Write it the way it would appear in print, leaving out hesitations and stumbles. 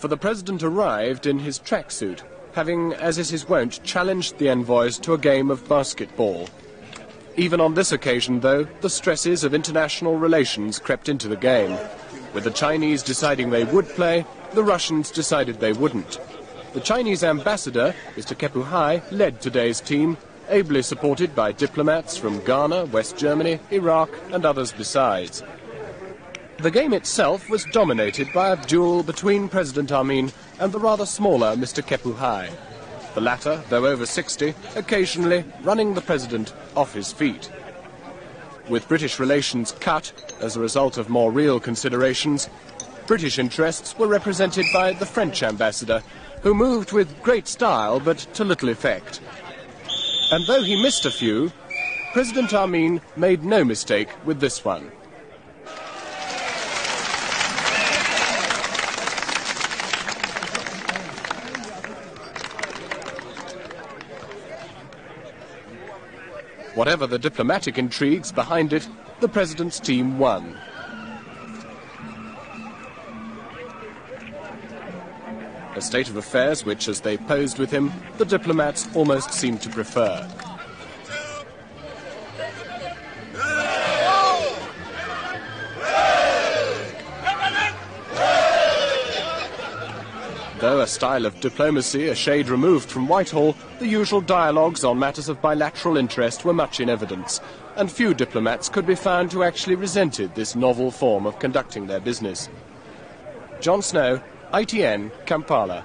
For the president arrived in his tracksuit, having, as is his wont, challenged the envoys to a game of basketball. Even on this occasion, though, the stresses of international relations crept into the game. With the Chinese deciding they would play, the Russians decided they wouldn't. The Chinese ambassador, Mr. Kepuhai, led today's team, ably supported by diplomats from Ghana, West Germany, Iraq and others besides. The game itself was dominated by a duel between President Amin and the rather smaller Mr. Kepuhai. The latter, though over 60, occasionally running the president off his feet. With British relations cut as a result of more real considerations, British interests were represented by the French ambassador, who moved with great style but to little effect. And though he missed a few, President Amin made no mistake with this one. Whatever the diplomatic intrigues behind it, the president's team won. A state of affairs which, as they posed with him, the diplomats almost seemed to prefer. Though a style of diplomacy a shade removed from Whitehall, the usual dialogues on matters of bilateral interest were much in evidence, and few diplomats could be found who actually resented this novel form of conducting their business. John Snow, ITN, Kampala.